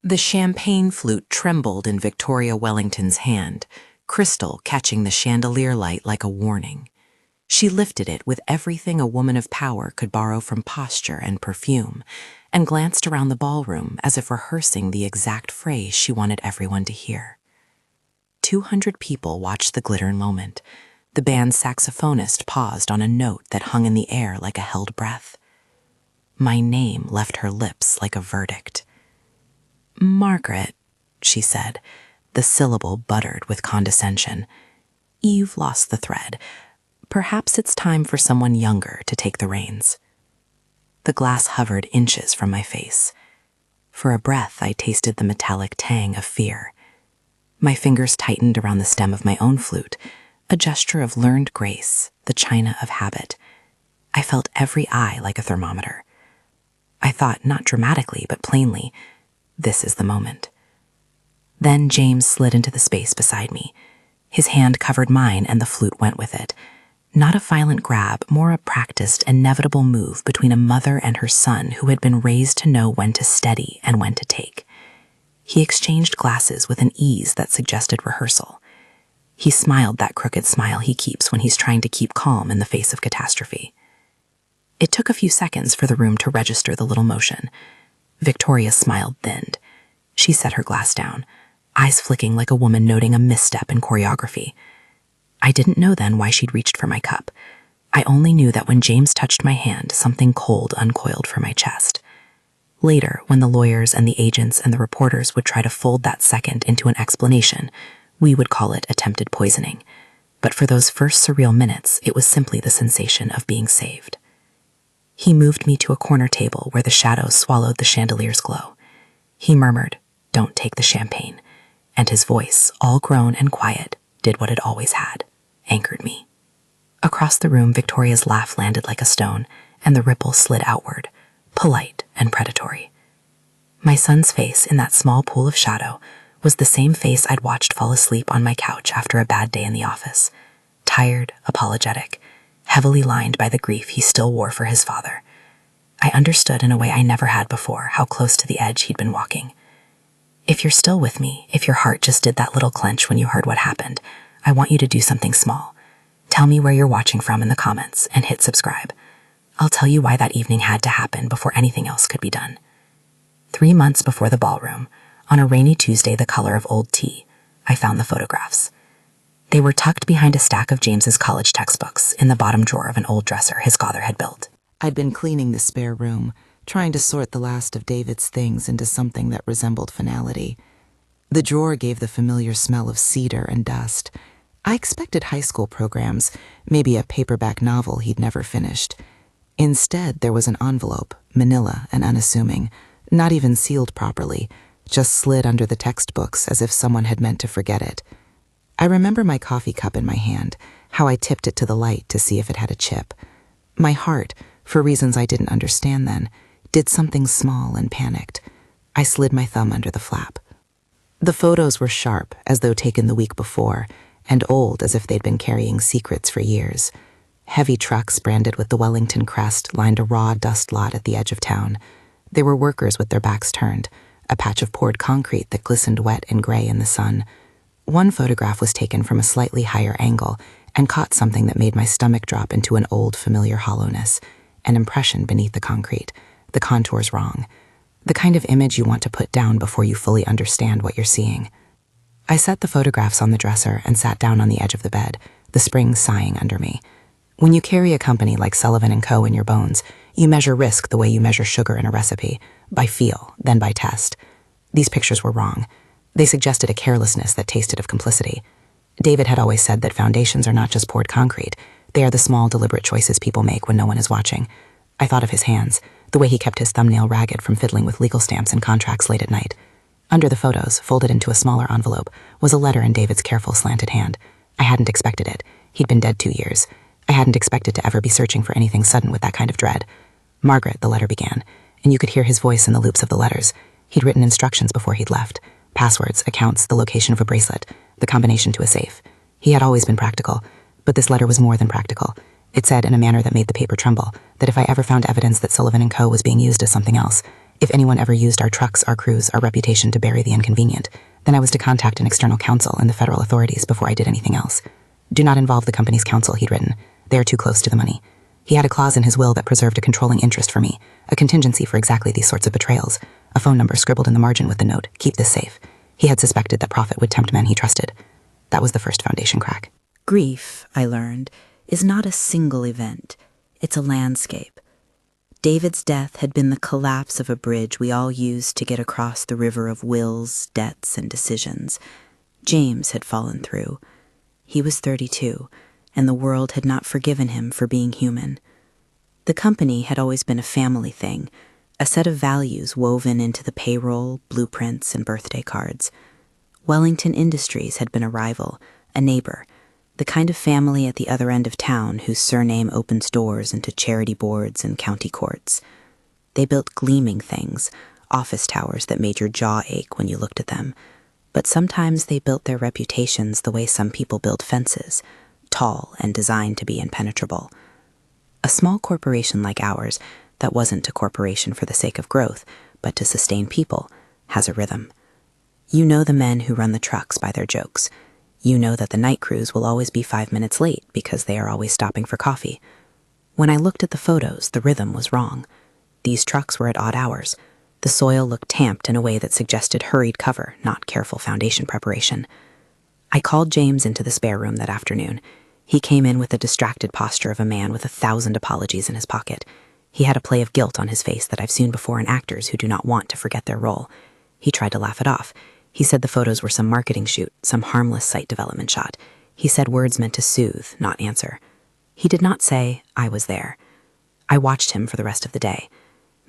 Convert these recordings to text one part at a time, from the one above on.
The champagne flute trembled in Victoria Wellington's hand, crystal catching the chandelier light like a warning. She lifted it with everything a woman of power could borrow from posture and perfume, and glanced around the ballroom as if rehearsing the exact phrase she wanted everyone to hear. 200 people watched the glittering moment. The band's saxophonist paused on a note that hung in the air like a held breath. My name left her lips like a verdict. "Margaret," she said, the syllable buttered with condescension. "You've lost the thread. Perhaps it's time for someone younger to take the reins." The glass hovered inches from my face. For a breath, I tasted the metallic tang of fear. My fingers tightened around the stem of my own flute, a gesture of learned grace, the china of habit. I felt every eye like a thermometer. I thought, not dramatically, but plainly, this is the moment. Then James slid into the space beside me. His hand covered mine and the flute went with it. Not a violent grab, more a practiced, inevitable move between a mother and her son who had been raised to know when to steady and when to take. He exchanged glasses with an ease that suggested rehearsal. He smiled that crooked smile he keeps when he's trying to keep calm in the face of catastrophe. It took a few seconds for the room to register the little motion. Victoria's smile thinned. She set her glass down, eyes flicking like a woman noting a misstep in choreography. I didn't know then why she'd reached for my cup. I only knew that when James touched my hand, something cold uncoiled from my chest. Later, when the lawyers and the agents and the reporters would try to fold that second into an explanation, we would call it attempted poisoning. But for those first surreal minutes, it was simply the sensation of being saved. He moved me to a corner table where the shadows swallowed the chandelier's glow. He murmured, "Don't take the champagne," and his voice, all grown and quiet, did what it always had, anchored me. Across the room, Victoria's laugh landed like a stone, and the ripple slid outward, polite and predatory. My son's face in that small pool of shadow was the same face I'd watched fall asleep on my couch after a bad day in the office, tired, apologetic, heavily lined by the grief he still wore for his father. I understood in a way I never had before how close to the edge he'd been walking. If you're still with me, if your heart just did that little clench when you heard what happened, I want you to do something small. Tell me where you're watching from in the comments and hit subscribe. I'll tell you why that evening had to happen before anything else could be done. 3 months before the ballroom, on a rainy Tuesday the color of old tea, I found the photographs. They were tucked behind a stack of James's college textbooks in the bottom drawer of an old dresser his father had built. I'd been cleaning the spare room, trying to sort the last of David's things into something that resembled finality. The drawer gave the familiar smell of cedar and dust. I expected high school programs, maybe a paperback novel he'd never finished. Instead, there was an envelope, manila and unassuming, not even sealed properly, just slid under the textbooks as if someone had meant to forget it. I remember my coffee cup in my hand, how I tipped it to the light to see if it had a chip. My heart, for reasons I didn't understand then, did something small and panicked. I slid my thumb under the flap. The photos were sharp, as though taken the week before, and old as if they'd been carrying secrets for years. Heavy trucks branded with the Wellington crest lined a raw dust lot at the edge of town. There were workers with their backs turned, a patch of poured concrete that glistened wet and gray in the sun. One photograph was taken from a slightly higher angle and caught something that made my stomach drop into an old, familiar hollowness, an impression beneath the concrete, the contours wrong, the kind of image you want to put down before you fully understand what you're seeing. I set the photographs on the dresser and sat down on the edge of the bed, the springs sighing under me. When you carry a company like Sullivan & Co. in your bones, you measure risk the way you measure sugar in a recipe, by feel, then by test. These pictures were wrong. They suggested a carelessness that tasted of complicity. David had always said that foundations are not just poured concrete. They are the small, deliberate choices people make when no one is watching. I thought of his hands, the way he kept his thumbnail ragged from fiddling with legal stamps and contracts late at night. Under the photos, folded into a smaller envelope, was a letter in David's careful, slanted hand. I hadn't expected it. He'd been dead 2 years. I hadn't expected to ever be searching for anything sudden with that kind of dread. Margaret, the letter began, and you could hear his voice in the loops of the letters. He'd written instructions before he'd left. Passwords, accounts, the location of a bracelet, the combination to a safe. He had always been practical, but this letter was more than practical. It said in a manner that made the paper tremble that if I ever found evidence that Sullivan & Co. was being used as something else, If anyone ever used our trucks, our crews, our reputation to bury the inconvenient, then I was to contact an external counsel and the federal authorities before I did anything else. Do not involve the company's counsel, he'd written. They are too close to the money. He had a clause in his will that preserved a controlling interest for me, a contingency for exactly these sorts of betrayals, a phone number scribbled in the margin with the note, "Keep this safe." He had suspected that profit would tempt men he trusted. That was the first foundation crack. Grief, I learned, is not a single event. It's a landscape. David's death had been the collapse of a bridge we all used to get across the river of wills, debts, and decisions. James had fallen through. He was 32, and the world had not forgiven him for being human. The company had always been a family thing, a set of values woven into the payroll, blueprints, and birthday cards. Wellington Industries had been a rival, a neighbor, the kind of family at the other end of town whose surname opens doors into charity boards and county courts. They built gleaming things, office towers that made your jaw ache when you looked at them, but sometimes they built their reputations the way some people build fences, tall and designed to be impenetrable. A small corporation like ours, that wasn't a corporation for the sake of growth, but to sustain people, has a rhythm. You know the men who run the trucks by their jokes. You know that the night crews will always be 5 minutes late because they are always stopping for coffee. When I looked at the photos, the rhythm was wrong. These trucks were at odd hours. The soil looked tamped in a way that suggested hurried cover, not careful foundation preparation. I called James into the spare room that afternoon. He came in with the distracted posture of a man with 1,000 apologies in his pocket. He had a play of guilt on his face that I've seen before in actors who do not want to forget their role. He tried to laugh it off. He said the photos were some marketing shoot, some harmless site development shot. He said words meant to soothe, not answer. He did not say, "I was there." I watched him for the rest of the day.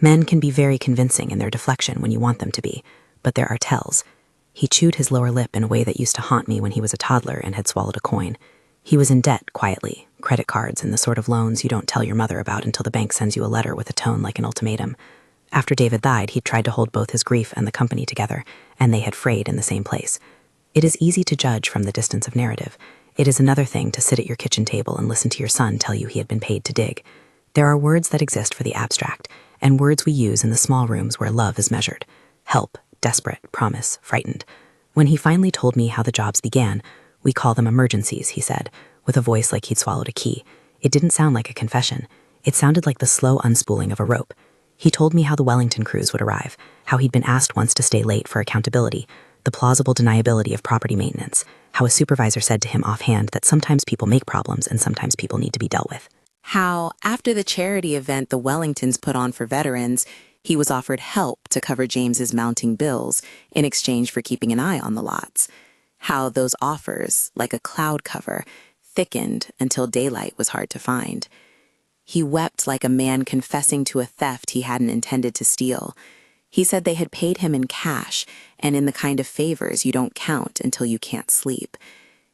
Men can be very convincing in their deflection when you want them to be, but there are tells. He chewed his lower lip in a way that used to haunt me when he was a toddler and had swallowed a coin. He was in debt quietly, credit cards and the sort of loans you don't tell your mother about until the bank sends you a letter with a tone like an ultimatum. After David died, he'd tried to hold both his grief and the company together, and they had frayed in the same place. It is easy to judge from the distance of narrative. It is another thing to sit at your kitchen table and listen to your son tell you he had been paid to dig. There are words that exist for the abstract, and words we use in the small rooms where love is measured. Help, desperate, promise, frightened. When he finally told me how the jobs began, "We call them emergencies," he said, with a voice like he'd swallowed a key. It didn't sound like a confession. It sounded like the slow unspooling of a rope. He told me how the Wellington crews would arrive, how he'd been asked once to stay late for accountability, the plausible deniability of property maintenance, how a supervisor said to him offhand that sometimes people make problems and sometimes people need to be dealt with. How, after the charity event the Wellingtons put on for veterans, he was offered help to cover James's mounting bills in exchange for keeping an eye on the lots. How those offers, like a cloud cover, thickened until daylight was hard to find. He wept like a man confessing to a theft he hadn't intended to steal. He said they had paid him in cash and in the kind of favors you don't count until you can't sleep.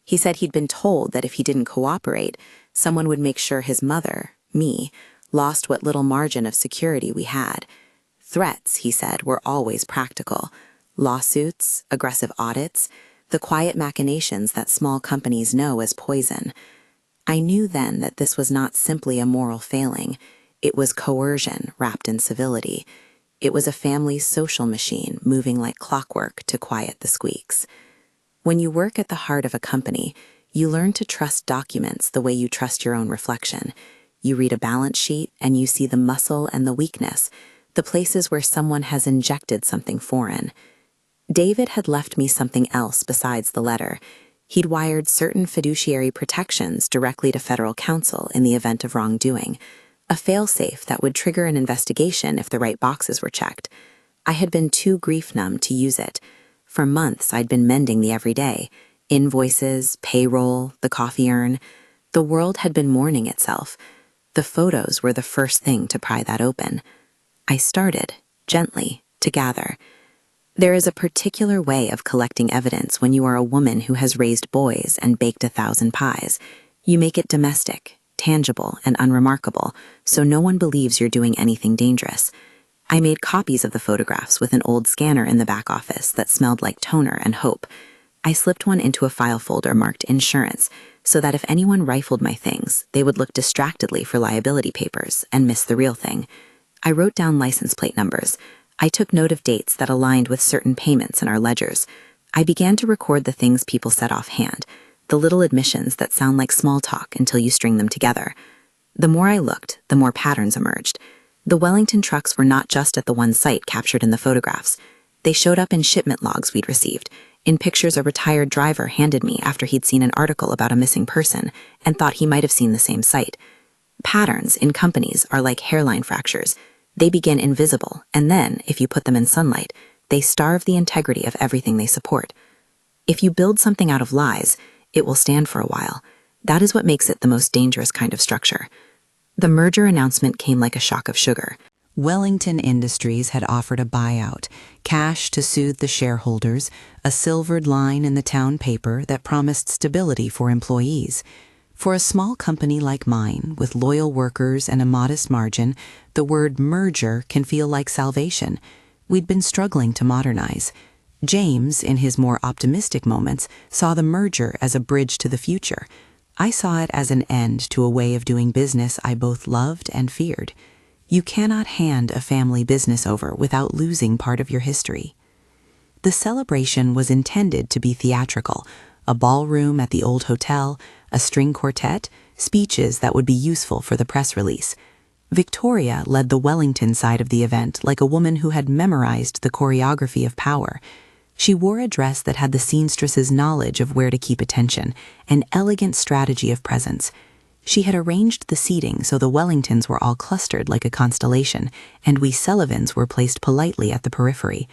He said he'd been told that if he didn't cooperate, someone would make sure his mother, me, lost what little margin of security we had. Threats, he said, were always practical. Lawsuits, aggressive audits, the quiet machinations that small companies know as poison. I knew then that this was not simply a moral failing. It was coercion wrapped in civility. It was a family's social machine moving like clockwork to quiet the squeaks. When you work at the heart of a company, you learn to trust documents the way you trust your own reflection. You read a balance sheet and you see the muscle and the weakness, the places where someone has injected something foreign. David had left me something else besides the letter. He'd wired certain fiduciary protections directly to federal counsel in the event of wrongdoing, a failsafe that would trigger an investigation if the right boxes were checked. I had been too grief-numb to use it. For months, I'd been mending the everyday. Invoices, payroll, the coffee urn. The world had been mourning itself. The photos were the first thing to pry that open. I started, gently, to gather. There is a particular way of collecting evidence when you are a woman who has raised boys and baked 1,000 pies. You make it domestic, tangible, and unremarkable, so no one believes you're doing anything dangerous. I made copies of the photographs with an old scanner in the back office that smelled like toner and hope. I slipped one into a file folder marked insurance, so that if anyone rifled my things, they would look distractedly for liability papers and miss the real thing. I wrote down license plate numbers. I took note of dates that aligned with certain payments in our ledgers. I began to record the things people said offhand, the little admissions that sound like small talk until you string them together. The more I looked, the more patterns emerged. The Wellington trucks were not just at the one site captured in the photographs. They showed up in shipment logs we'd received, in pictures a retired driver handed me after he'd seen an article about a missing person and thought he might have seen the same site. Patterns in companies are like hairline fractures. They begin invisible, and then, if you put them in sunlight, they starve the integrity of everything they support. If you build something out of lies, it will stand for a while. That is what makes it the most dangerous kind of structure. The merger announcement came like a shock of sugar. Wellington Industries had offered a buyout, cash to soothe the shareholders, a silvered line in the town paper that promised stability for employees. For a small company like mine, with loyal workers and a modest margin, the word merger can feel like salvation. We'd been struggling to modernize. James, in his more optimistic moments, saw the merger as a bridge to the future. I saw it as an end to a way of doing business I both loved and feared. You cannot hand a family business over without losing part of your history. The celebration was intended to be theatrical, a ballroom at the old hotel, a string quartet, speeches that would be useful for the press release. Victoria led the Wellington side of the event like a woman who had memorized the choreography of power. She wore a dress that had the seamstress's knowledge of where to keep attention, an elegant strategy of presence. She had arranged the seating so the Wellingtons were all clustered like a constellation, and we Sullivans were placed politely at the periphery.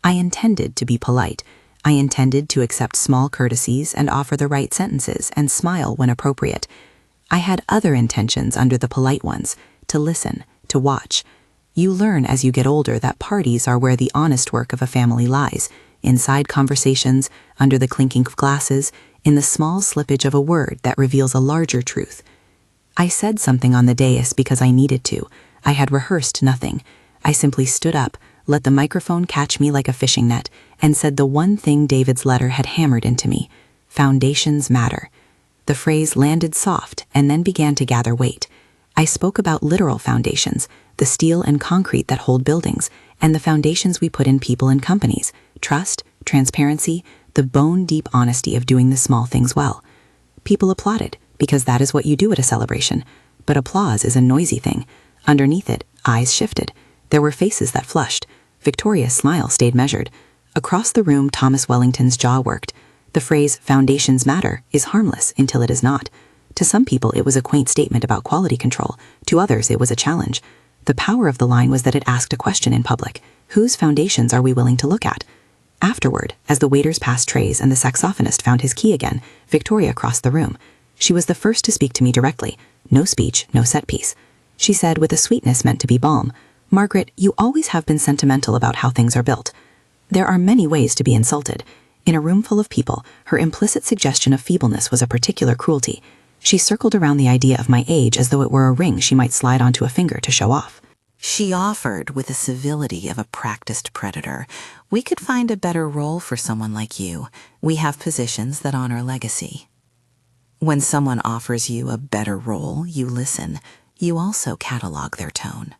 I intended to be polite. I intended to accept small courtesies and offer the right sentences and smile when appropriate. I had other intentions under the polite ones, to listen, to watch. You learn as you get older that parties are where the honest work of a family lies, inside conversations, under the clinking of glasses, in the small slippage of a word that reveals a larger truth. I said something on the dais because I needed to. I had rehearsed nothing. I simply stood up, let the microphone catch me like a fishing net, and said the one thing David's letter had hammered into me: foundations matter. The phrase landed soft and then began to gather weight. I spoke about literal foundations, the steel and concrete that hold buildings, and the foundations we put in people and companies: trust, transparency, the bone-deep honesty of doing the small things well. People applauded, because that is what you do at a celebration. But applause is a noisy thing. Underneath it, eyes shifted. There were faces that flushed. Victoria's smile stayed measured. Across the room, Thomas Wellington's jaw worked. The phrase, foundations matter, is harmless until it is not. To some people, it was a quaint statement about quality control. To others, it was a challenge. The power of the line was that it asked a question in public. Whose foundations are we willing to look at? Afterward, as the waiters passed trays and the saxophonist found his key again, Victoria crossed the room. She was the first to speak to me directly. No speech, no set piece. She said with a sweetness meant to be balm, "Margaret, you always have been sentimental about how things are built. There are many ways to be insulted." In a room full of people, her implicit suggestion of feebleness was a particular cruelty. She circled around the idea of my age as though it were a ring she might slide onto a finger to show off. She offered with the civility of a practiced predator. "We could find a better role for someone like you. We have positions that honor legacy." When someone offers you a better role, you listen. You also catalog their tone.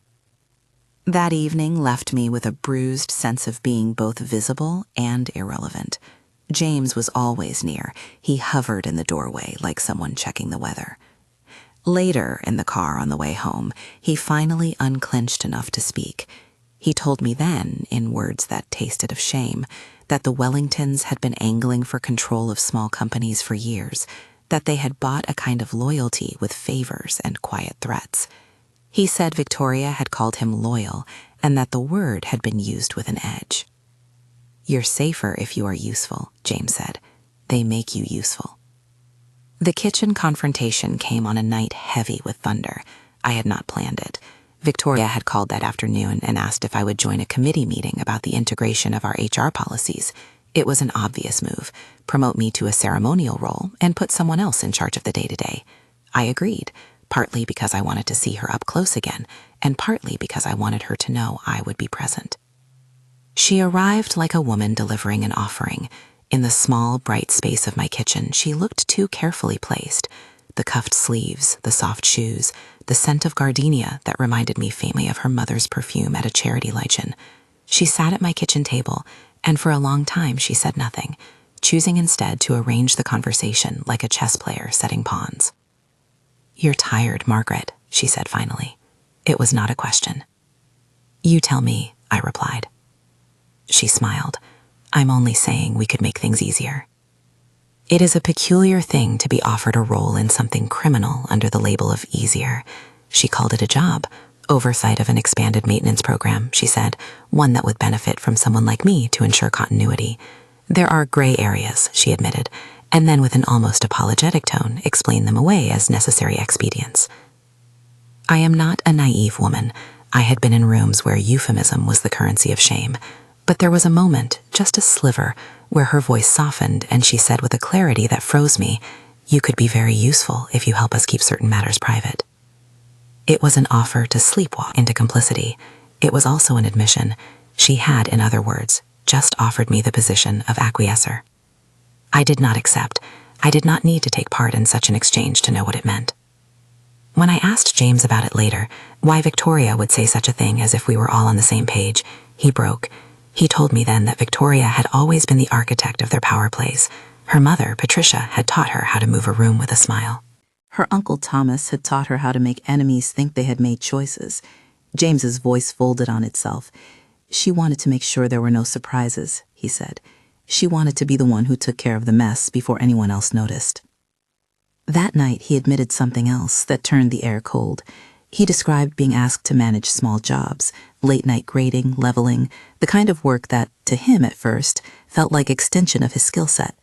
That evening left me with a bruised sense of being both visible and irrelevant. James was always near. He hovered in the doorway like someone checking the weather. Later, in the car on the way home, he finally unclenched enough to speak. He told me then, in words that tasted of shame, that the Wellingtons had been angling for control of small companies for years, that they had bought a kind of loyalty with favors and quiet threats. He said Victoria had called him loyal, and that the word had been used with an edge. "You're safer if you are useful," James said. "They make you useful." The kitchen confrontation came on a night heavy with thunder. I had not planned it. Victoria had called that afternoon and asked if I would join a committee meeting about the integration of our HR policies. It was an obvious move: promote me to a ceremonial role and put someone else in charge of the day-to-day. I agreed, partly because I wanted to see her up close again, and partly because I wanted her to know I would be present. She arrived like a woman delivering an offering. In the small, bright space of my kitchen, she looked too carefully placed. The cuffed sleeves, the soft shoes, the scent of gardenia that reminded me faintly of her mother's perfume at a charity luncheon. She sat at my kitchen table, and for a long time she said nothing, choosing instead to arrange the conversation like a chess player setting pawns. "You're tired, Margaret," she said finally. It was not a question. "You tell me," I replied. She smiled. "I'm only saying we could make things easier." It is a peculiar thing to be offered a role in something criminal under the label of easier. She called it a job, oversight of an expanded maintenance program, she said, one that would benefit from someone like me to ensure continuity. There are gray areas, she admitted, and then with an almost apologetic tone explained them away as necessary expedients. I am not a naive woman. I had been in rooms where euphemism was the currency of shame, but there was a moment, just a sliver, where her voice softened and she said with a clarity that froze me, "You could be very useful if you help us keep certain matters private." It was an offer to sleepwalk into complicity. It was also an admission. She had, in other words, just offered me the position of acquiescer. I did not accept. I did not need to take part in such an exchange to know what it meant. When I asked James about it later, why Victoria would say such a thing as if we were all on the same page, he broke. He told me then that Victoria had always been the architect of their power plays. Her mother, Patricia, had taught her how to move a room with a smile. Her uncle Thomas had taught her how to make enemies think they had made choices. James's voice folded on itself. She wanted to make sure there were no surprises, he said. She wanted to be the one who took care of the mess before anyone else noticed. That night, he admitted something else that turned the air cold. He described being asked to manage small jobs, late-night grading, leveling, the kind of work that, to him at first, felt like extension of his skill set.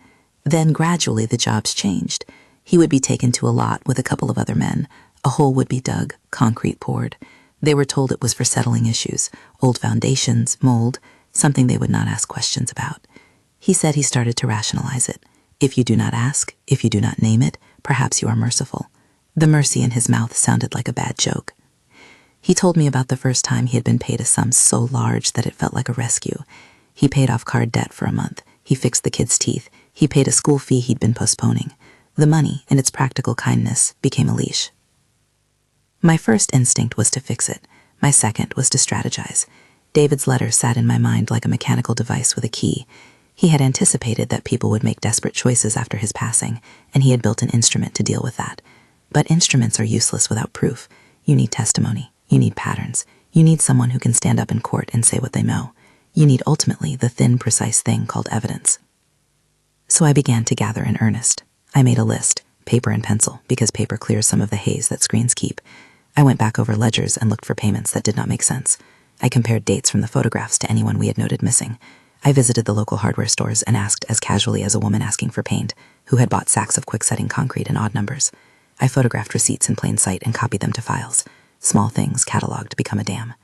Then gradually the jobs changed. He would be taken to a lot with a couple of other men. A hole would be dug, concrete poured. They were told it was for settling issues, old foundations, mold, something they would not ask questions about. He said he started to rationalize it. If you do not ask, if you do not name it, perhaps you are merciful. The mercy in his mouth sounded like a bad joke. He told me about the first time he had been paid a sum so large that it felt like a rescue. He paid off card debt for a month. He fixed the kids' teeth. He paid a school fee he'd been postponing. The money, in its practical kindness, became a leash. My first instinct was to fix it. My second was to strategize. David's letter sat in my mind like a mechanical device with a key. He had anticipated that people would make desperate choices after his passing, and he had built an instrument to deal with that. But instruments are useless without proof. You need testimony. You need patterns. You need someone who can stand up in court and say what they know. You need ultimately the thin, precise thing called evidence. So I began to gather in earnest. I made a list, paper and pencil, because paper clears some of the haze that screens keep. I went back over ledgers and looked for payments that did not make sense. I compared dates from the photographs to anyone we had noted missing. I visited the local hardware stores and asked as casually as a woman asking for paint, who had bought sacks of quick-setting concrete in odd numbers. I photographed receipts in plain sight and copied them to files. Small things cataloged become a dam.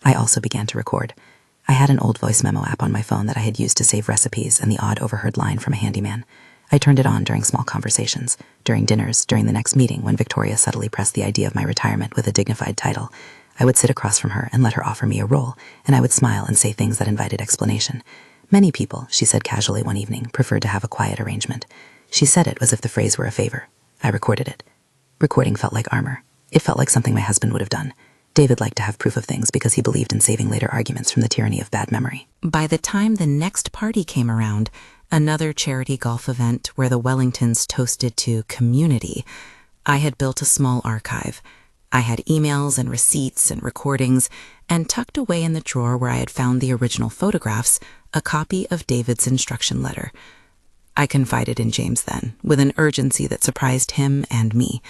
I also began to record. I had an old voice memo app on my phone that I had used to save recipes and the odd overheard line from a handyman. I turned it on during small conversations, during dinners, during the next meeting when Victoria subtly pressed the idea of my retirement with a dignified title. I would sit across from her and let her offer me a role, and I would smile and say things that invited explanation. Many people, she said casually one evening, preferred to have a quiet arrangement. She said it as if the phrase were a favor. I recorded it. Recording felt like armor. It felt like something my husband would have done. David liked to have proof of things because he believed in saving later arguments from the tyranny of bad memory. By the time the next party came around, another charity golf event where the Wellingtons toasted to community, I had built a small archive. I had emails and receipts and recordings, and tucked away in the drawer where I had found the original photographs, a copy of David's instruction letter. I confided in James then, with an urgency that surprised him and me.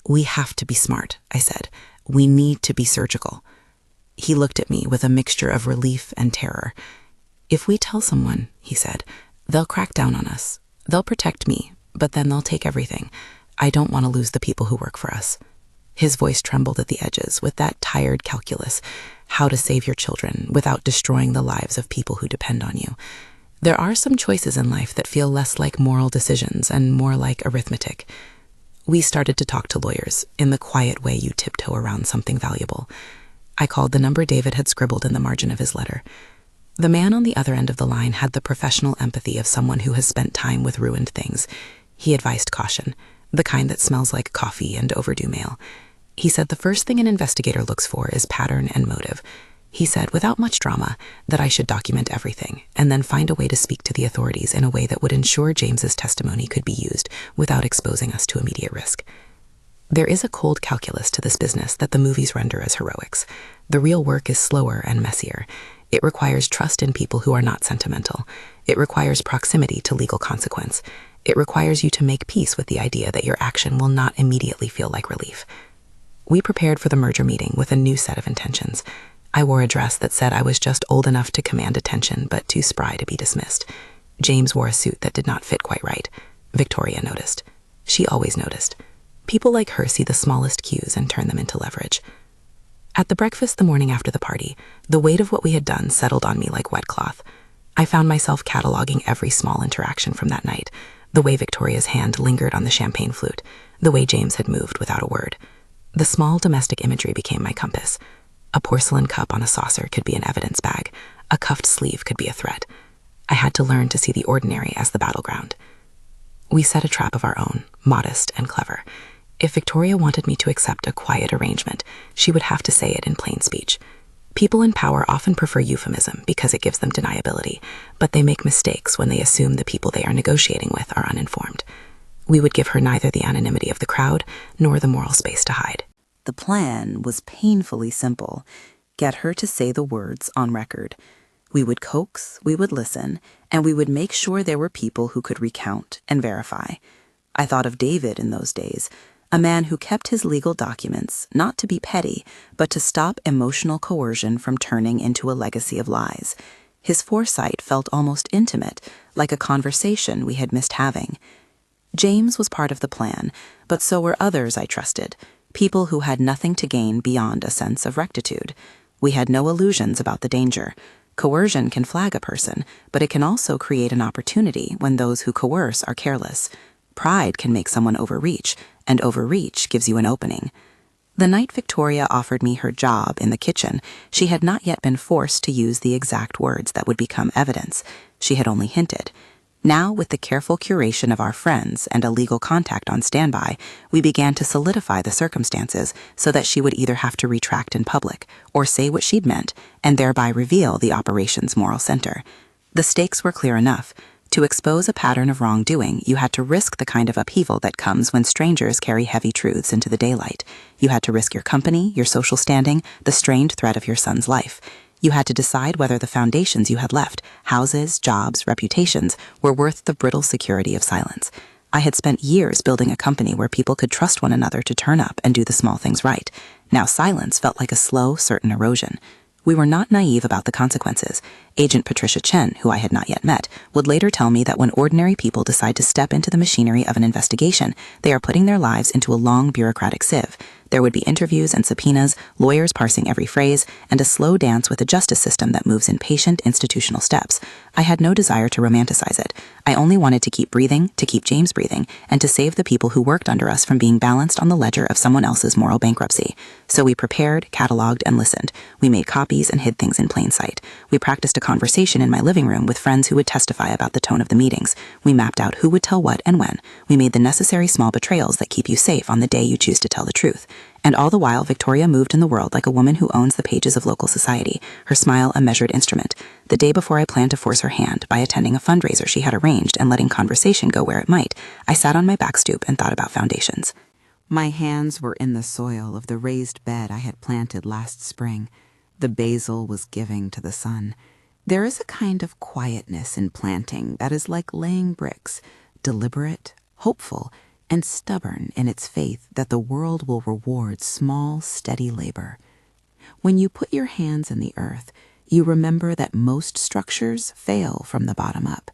"We have to be smart," I said. "We need to be surgical." He looked at me with a mixture of relief and terror. "If we tell someone," he said, "they'll crack down on us. They'll protect me, but then they'll take everything. I don't want to lose the people who work for us." His voice trembled at the edges with that tired calculus, how to save your children without destroying the lives of people who depend on you. There are some choices in life that feel less like moral decisions and more like arithmetic. We started to talk to lawyers in the quiet way you tiptoe around something valuable. I called the number David had scribbled in the margin of his letter. The man on the other end of the line had the professional empathy of someone who has spent time with ruined things. He advised caution, the kind that smells like coffee and overdue mail. He said the first thing an investigator looks for is pattern and motive. He said, without much drama, that I should document everything and then find a way to speak to the authorities in a way that would ensure James's testimony could be used without exposing us to immediate risk. There is a cold calculus to this business that the movies render as heroics. The real work is slower and messier. It requires trust in people who are not sentimental. It requires proximity to legal consequence. It requires you to make peace with the idea that your action will not immediately feel like relief. We prepared for the merger meeting with a new set of intentions. I wore a dress that said I was just old enough to command attention, but too spry to be dismissed. James wore a suit that did not fit quite right. Victoria noticed. She always noticed. People like her see the smallest cues and turn them into leverage. At the breakfast the morning after the party, the weight of what we had done settled on me like wet cloth. I found myself cataloging every small interaction from that night, the way Victoria's hand lingered on the champagne flute, the way James had moved without a word. The small domestic imagery became my compass. A porcelain cup on a saucer could be an evidence bag. A cuffed sleeve could be a threat. I had to learn to see the ordinary as the battleground. We set a trap of our own, modest and clever. If Victoria wanted me to accept a quiet arrangement, she would have to say it in plain speech. People in power often prefer euphemism because it gives them deniability, but they make mistakes when they assume the people they are negotiating with are uninformed. We would give her neither the anonymity of the crowd nor the moral space to hide. The plan was painfully simple. Get her to say the words on record. We would coax, we would listen, and we would make sure there were people who could recount and verify. I thought of David in those days, a man who kept his legal documents, not to be petty, but to stop emotional coercion from turning into a legacy of lies. His foresight felt almost intimate, like a conversation we had missed having. James was part of the plan, but so were others I trusted, people who had nothing to gain beyond a sense of rectitude. We had no illusions about the danger. Coercion can flag a person, but it can also create an opportunity when those who coerce are careless. Pride can make someone overreach, and overreach gives you an opening. The night Victoria offered me her job in the kitchen, she had not yet been forced to use the exact words that would become evidence. She had only hinted. Now, with the careful curation of our friends and a legal contact on standby, we began to solidify the circumstances so that she would either have to retract in public or say what she'd meant and thereby reveal the operation's moral center. The stakes were clear enough. To expose a pattern of wrongdoing, you had to risk the kind of upheaval that comes when strangers carry heavy truths into the daylight. You had to risk your company, your social standing, the strained threat of your son's life. You had to decide whether the foundations you had left, houses, jobs, reputations, were worth the brittle security of silence. I had spent years building a company where people could trust one another to turn up and do the small things right. Now silence felt like a slow, certain erosion. We were not naive about the consequences. Agent Patricia Chen, who I had not yet met, would later tell me that when ordinary people decide to step into the machinery of an investigation, they are putting their lives into a long bureaucratic sieve. There would be interviews and subpoenas, lawyers parsing every phrase, and a slow dance with a justice system that moves in patient institutional steps. I had no desire to romanticize it. I only wanted to keep breathing, to keep James breathing, and to save the people who worked under us from being balanced on the ledger of someone else's moral bankruptcy. So we prepared, cataloged, and listened. We made copies and hid things in plain sight. We practiced a conversation in my living room with friends who would testify about the tone of the meetings. We mapped out who would tell what and when. We made the necessary small betrayals that keep you safe on the day you choose to tell the truth. And all the while, Victoria moved in the world like a woman who owns the pages of local society, her smile a measured instrument. The day before I planned to force her hand by attending a fundraiser she had arranged and letting conversation go where it might, I sat on my back stoop and thought about foundations. My hands were in the soil of the raised bed I had planted last spring. The basil was giving to the sun. There is a kind of quietness in planting that is like laying bricks, deliberate, hopeful, and stubborn in its faith that the world will reward small, steady labor. When you put your hands in the earth, you remember that most structures fail from the bottom up.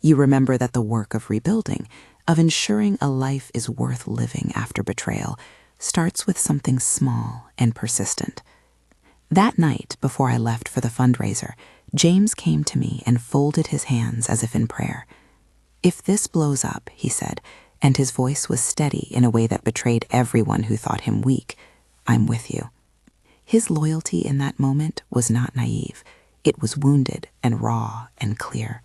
You remember that the work of rebuilding, of ensuring a life is worth living after betrayal, starts with something small and persistent. That night, before I left for the fundraiser, James came to me and folded his hands as if in prayer. "If this blows up," he said, and his voice was steady in a way that betrayed everyone who thought him weak, "I'm with you." His loyalty in that moment was not naive. It was wounded and raw and clear.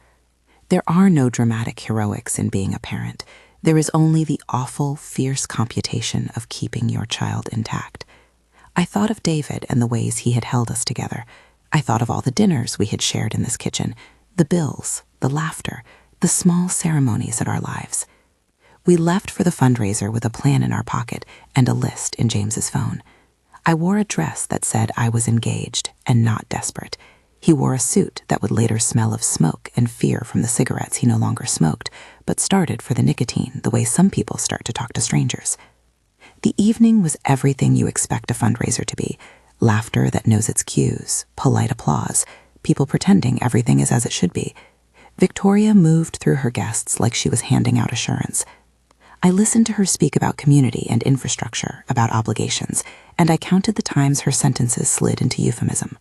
There are no dramatic heroics in being a parent. There is only the awful, fierce computation of keeping your child intact. I thought of David and the ways he had held us together, I thought of all the dinners we had shared in this kitchen, the bills, the laughter, the small ceremonies in our lives. We left for the fundraiser with a plan in our pocket and a list in James's phone. I wore a dress that said I was engaged and not desperate. He wore a suit that would later smell of smoke and fear from the cigarettes he no longer smoked, but started for the nicotine the way some people start to talk to strangers. The evening was everything you expect a fundraiser to be: laughter that knows its cues, polite applause, people pretending everything is as it should be. Victoria moved through her guests like she was handing out assurance. I listened to her speak about community and infrastructure, about obligations, and I counted the times her sentences slid into euphemism.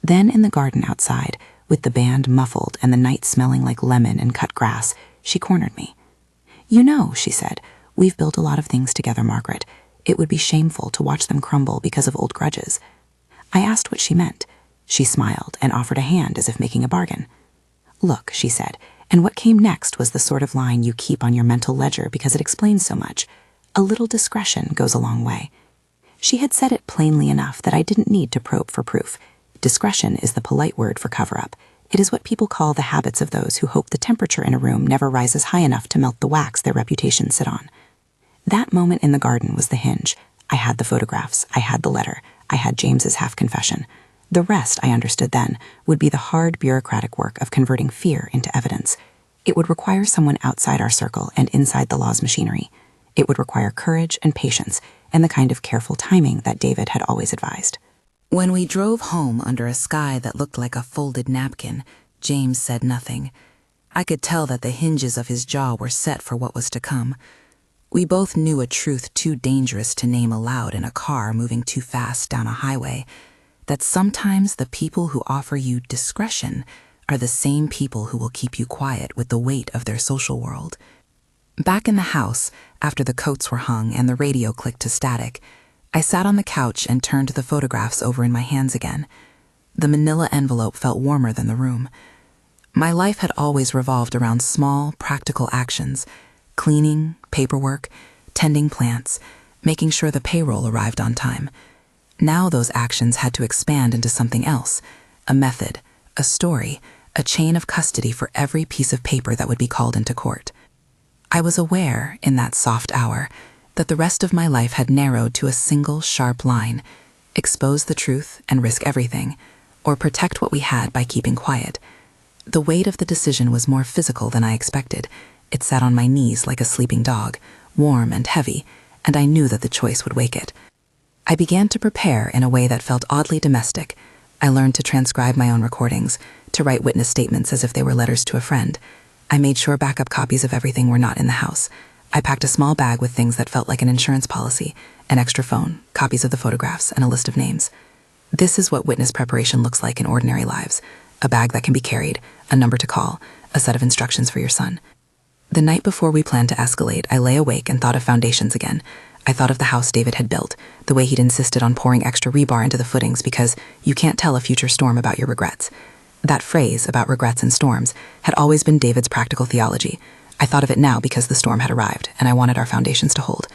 Then in the garden outside, with the band muffled and the night smelling like lemon and cut grass, she cornered me. "You know," she said, "we've built a lot of things together, Margaret. It would be shameful to watch them crumble because of old grudges." I asked what she meant. She smiled and offered a hand as if making a bargain. "Look," she said, and what came next was the sort of line you keep on your mental ledger because it explains so much. "A little discretion goes a long way." She had said it plainly enough that I didn't need to probe for proof. Discretion is the polite word for cover-up. It is what people call the habits of those who hope the temperature in a room never rises high enough to melt the wax their reputations sit on. That moment in the garden was the hinge. I had the photographs, I had the letter, I had James's half-confession. The rest, I understood then, would be the hard bureaucratic work of converting fear into evidence. It would require someone outside our circle and inside the law's machinery. It would require courage and patience and the kind of careful timing that David had always advised. When we drove home under a sky that looked like a folded napkin, James said nothing. I could tell that the hinges of his jaw were set for what was to come. We both knew a truth too dangerous to name aloud in a car moving too fast down a highway, that sometimes the people who offer you discretion are the same people who will keep you quiet with the weight of their social world. Back in the house, after the coats were hung and the radio clicked to static, I sat on the couch and turned the photographs over in my hands again. The manila envelope felt warmer than the room. My life had always revolved around small, practical actions: cleaning, paperwork, tending plants, making sure the payroll arrived on time. Now those actions had to expand into something else: a method, a story, a chain of custody for every piece of paper that would be called into court. I was aware, in that soft hour, that the rest of my life had narrowed to a single sharp line: expose the truth and risk everything, or protect what we had by keeping quiet. The weight of the decision was more physical than I expected. It sat on my knees like a sleeping dog, warm and heavy, and I knew that the choice would wake it. I began to prepare in a way that felt oddly domestic. I learned to transcribe my own recordings, to write witness statements as if they were letters to a friend. I made sure backup copies of everything were not in the house. I packed a small bag with things that felt like an insurance policy, an extra phone, copies of the photographs, and a list of names. This is what witness preparation looks like in ordinary lives: a bag that can be carried, a number to call, a set of instructions for your son. The night before we planned to escalate, I lay awake and thought of foundations again. I thought of the house David had built, the way he'd insisted on pouring extra rebar into the footings because you can't tell a future storm about your regrets. That phrase, about regrets and storms, had always been David's practical theology. I thought of it now because the storm had arrived, and I wanted our foundations to hold.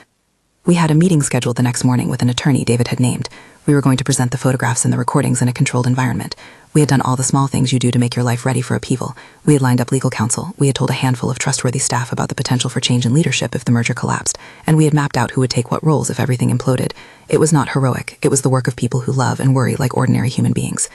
We had a meeting scheduled the next morning with an attorney David had named. We were going to present the photographs and the recordings in a controlled environment. We had done all the small things you do to make your life ready for upheaval. We had lined up legal counsel. We had told a handful of trustworthy staff about the potential for change in leadership if the merger collapsed, and we had mapped out who would take what roles if everything imploded. It was not heroic. It was the work of people who love and worry like ordinary human beings.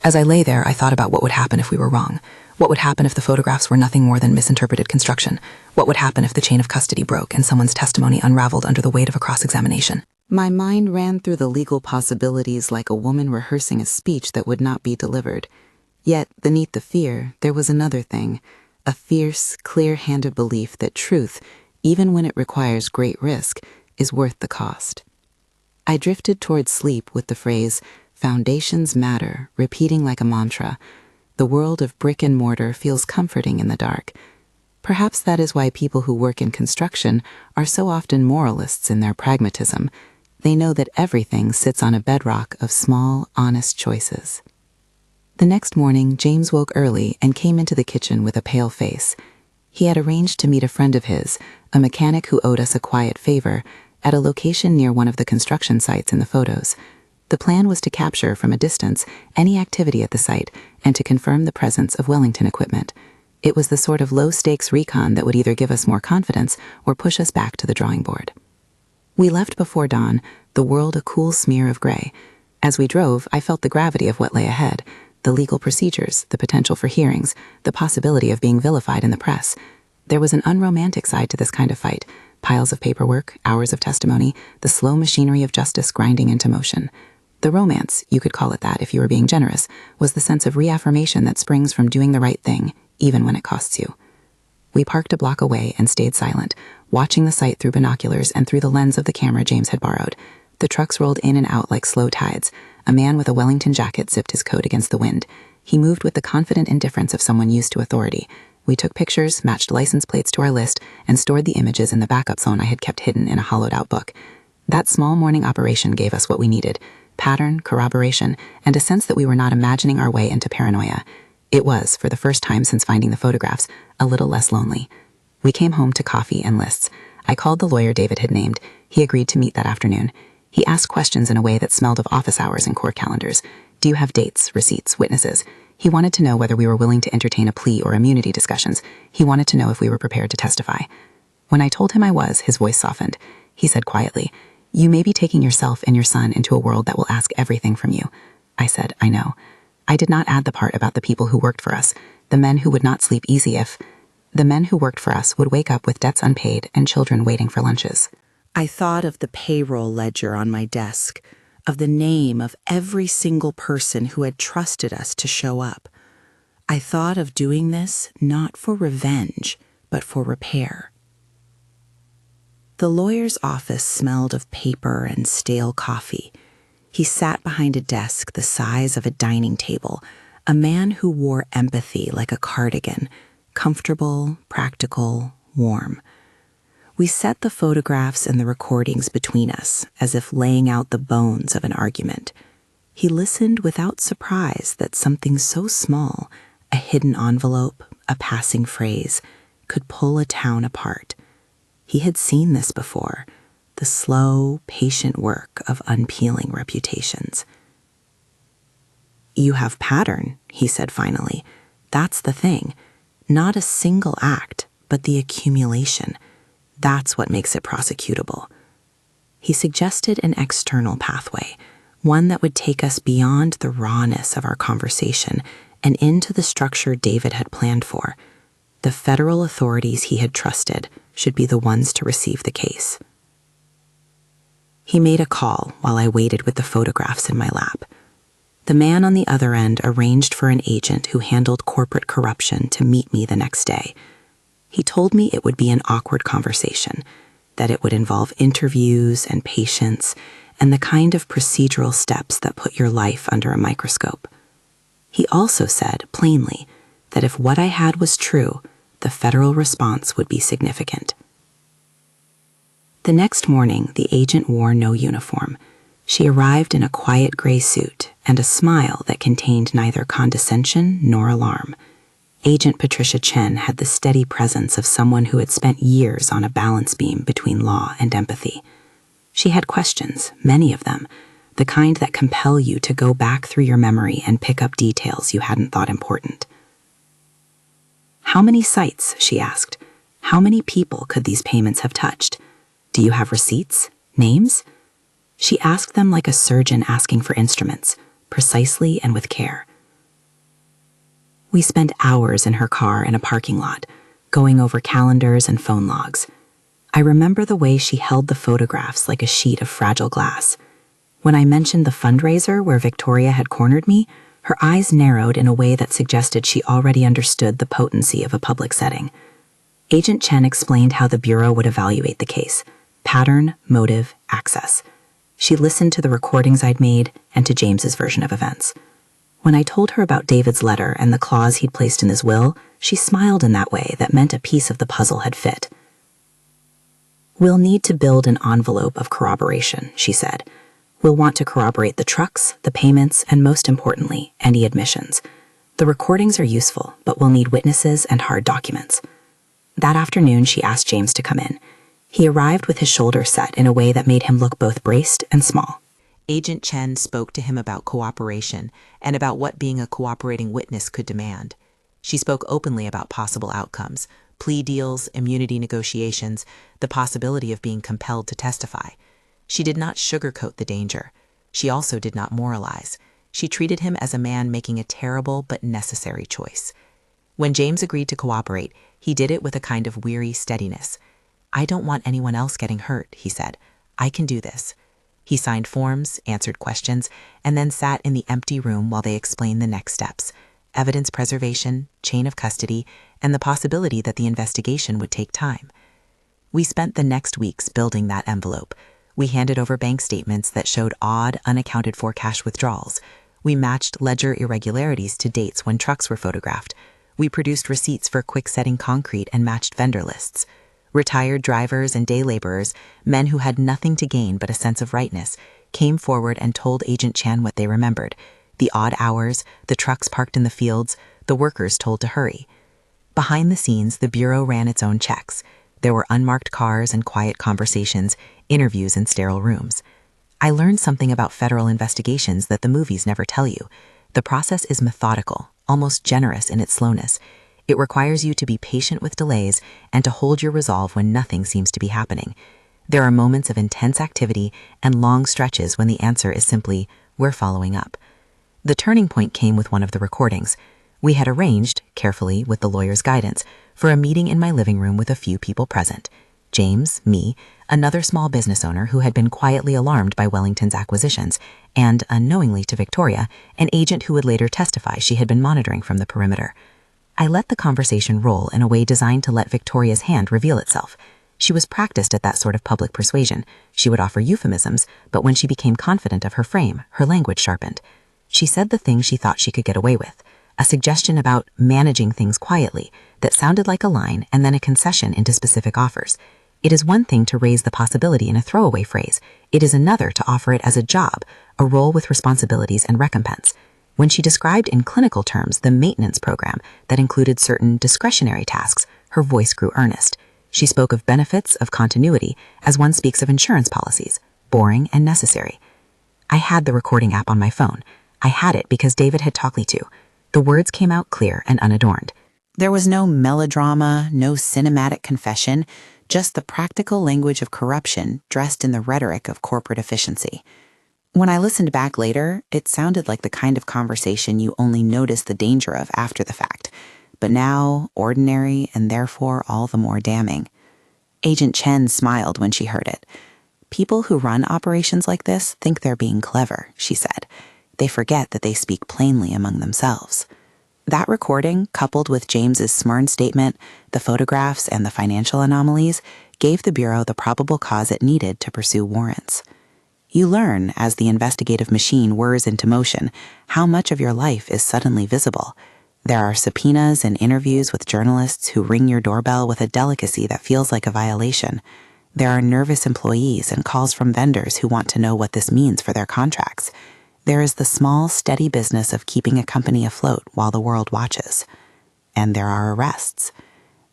As I lay there, I thought about what would happen if we were wrong. What would happen if the photographs were nothing more than misinterpreted construction? What would happen if the chain of custody broke and someone's testimony unraveled under the weight of a cross-examination? My mind ran through the legal possibilities like a woman rehearsing a speech that would not be delivered. Yet, beneath the fear, there was another thing: a fierce, clear-handed belief that truth, even when it requires great risk, is worth the cost. I drifted toward sleep with the phrase, "Foundations matter," repeating like a mantra. The world of brick and mortar feels comforting in the dark. Perhaps that is why people who work in construction are so often moralists in their pragmatism. They know that everything sits on a bedrock of small, honest choices. The next morning, James woke early and came into the kitchen with a pale face. He had arranged to meet a friend of his, a mechanic who owed us a quiet favor, at a location near one of the construction sites in the photos. The plan was to capture from a distance any activity at the site and to confirm the presence of Wellington equipment. It was the sort of low-stakes recon that would either give us more confidence or push us back to the drawing board. We left before dawn, the world a cool smear of gray. As we drove, I felt the gravity of what lay ahead, the legal procedures, the potential for hearings, the possibility of being vilified in the press. There was an unromantic side to this kind of fight, piles of paperwork, hours of testimony, the slow machinery of justice grinding into motion. The romance, you could call it that if you were being generous, was the sense of reaffirmation that springs from doing the right thing, even when it costs you. We parked a block away and stayed silent, watching the site through binoculars and through the lens of the camera James had borrowed. The trucks rolled in and out like slow tides. A man with a Wellington jacket zipped his coat against the wind. He moved with the confident indifference of someone used to authority. We took pictures, matched license plates to our list, and stored the images in the backup phone I had kept hidden in a hollowed-out book. That small morning operation gave us what we needed: pattern, corroboration, and a sense that we were not imagining our way into paranoia. It was, for the first time since finding the photographs, a little less lonely. We came home to coffee and lists. I called the lawyer David had named. He agreed to meet that afternoon. He asked questions in a way that smelled of office hours and court calendars. Do you have dates, receipts, witnesses? He wanted to know whether we were willing to entertain a plea or immunity discussions. He wanted to know if we were prepared to testify. When I told him I was, his voice softened. He said quietly, "You may be taking yourself and your son into a world that will ask everything from you." I said, "I know." I did not add the part about the people who worked for us, the men who would not sleep easy if... The men who worked for us would wake up with debts unpaid and children waiting for lunches. I thought of the payroll ledger on my desk, of the name of every single person who had trusted us to show up. I thought of doing this not for revenge, but for repair. The lawyer's office smelled of paper and stale coffee. He sat behind a desk the size of a dining table, a man who wore empathy like a cardigan, comfortable, practical, warm. We set the photographs and the recordings between us, as if laying out the bones of an argument. He listened without surprise that something so small, a hidden envelope, a passing phrase, could pull a town apart. He had seen this before, the slow, patient work of unpeeling reputations. "You have pattern," he said finally. "That's the thing. Not a single act, but the accumulation. That's what makes it prosecutable." He suggested an external pathway, one that would take us beyond the rawness of our conversation and into the structure David had planned for. The federal authorities he had trusted should be the ones to receive the case. He made a call while I waited with the photographs in my lap. The man on the other end arranged for an agent who handled corporate corruption to meet me the next day. He told me it would be an awkward conversation, that it would involve interviews and patience and the kind of procedural steps that put your life under a microscope. He also said, plainly, that if what I had was true, the federal response would be significant. The next morning, the agent wore no uniform. She arrived in a quiet gray suit and a smile that contained neither condescension nor alarm. Agent Patricia Chen had the steady presence of someone who had spent years on a balance beam between law and empathy. She had questions, many of them, the kind that compel you to go back through your memory and pick up details you hadn't thought important. "How many sites?" she asked. "How many people could these payments have touched? Do you have receipts? Names?" She asked them like a surgeon asking for instruments, precisely and with care. We spent hours in her car in a parking lot, going over calendars and phone logs. I remember the way she held the photographs like a sheet of fragile glass. When I mentioned the fundraiser where Victoria had cornered me, her eyes narrowed in a way that suggested she already understood the potency of a public setting. Agent Chen explained how the Bureau would evaluate the case: pattern, motive, access. She listened to the recordings I'd made and to James's version of events. When I told her about David's letter and the clause he'd placed in his will, she smiled in that way that meant a piece of the puzzle had fit. "We'll need to build an envelope of corroboration," she said. "We'll want to corroborate the trucks, the payments, and most importantly, any admissions. The recordings are useful, but we'll need witnesses and hard documents." That afternoon, she asked James to come in. He arrived with his shoulders set in a way that made him look both braced and small. Agent Chen spoke to him about cooperation and about what being a cooperating witness could demand. She spoke openly about possible outcomes, plea deals, immunity negotiations, the possibility of being compelled to testify. She did not sugarcoat the danger. She also did not moralize. She treated him as a man making a terrible but necessary choice. When James agreed to cooperate, he did it with a kind of weary steadiness. "I don't want anyone else getting hurt," he said. "I can do this." He signed forms, answered questions, and then sat in the empty room while they explained the next steps: evidence preservation, chain of custody, and the possibility that the investigation would take time. We spent the next weeks building that envelope. We handed over bank statements that showed odd, unaccounted-for cash withdrawals. We matched ledger irregularities to dates when trucks were photographed. We produced receipts for quick-setting concrete and matched vendor lists. Retired drivers and day laborers, men who had nothing to gain but a sense of rightness, came forward and told Agent Chan what they remembered: the odd hours, the trucks parked in the fields, the workers told to hurry. Behind the scenes, the Bureau ran its own checks. There were unmarked cars and quiet conversations, interviews in sterile rooms. I learned something about federal investigations that the movies never tell you. The process is methodical, almost generous in its slowness. It requires you to be patient with delays and to hold your resolve when nothing seems to be happening. There are moments of intense activity and long stretches when the answer is simply, "We're following up." The turning point came with one of the recordings. We had arranged, carefully with the lawyer's guidance, for a meeting in my living room with a few people present: James, me, another small business owner who had been quietly alarmed by Wellington's acquisitions, and, unknowingly to Victoria, an agent who would later testify she had been monitoring from the perimeter. I let the conversation roll in a way designed to let Victoria's hand reveal itself. She was practiced at that sort of public persuasion. She would offer euphemisms, but when she became confident of her frame, her language sharpened. She said the thing she thought she could get away with, a suggestion about managing things quietly that sounded like a line and then a concession into specific offers. It is one thing to raise the possibility in a throwaway phrase. It is another to offer it as a job, a role with responsibilities and recompense. When she described in clinical terms the maintenance program that included certain discretionary tasks, her voice grew earnest. She spoke of benefits, of continuity, as one speaks of insurance policies, boring and necessary. I had the recording app on my phone. I had it because David had taught me to. The words came out clear and unadorned. There was no melodrama, no cinematic confession, just the practical language of corruption dressed in the rhetoric of corporate efficiency. When I listened back later, it sounded like the kind of conversation you only notice the danger of after the fact, but now ordinary and therefore all the more damning. Agent Chen smiled when she heard it. "People who run operations like this think they're being clever," she said. "They forget that they speak plainly among themselves." That recording, coupled with James's Smyrn statement, the photographs, and the financial anomalies, gave the Bureau the probable cause it needed to pursue warrants. You learn, as the investigative machine whirs into motion, how much of your life is suddenly visible. There are subpoenas and interviews with journalists who ring your doorbell with a delicacy that feels like a violation. There are nervous employees and calls from vendors who want to know what this means for their contracts. There is the small, steady business of keeping a company afloat while the world watches. And there are arrests.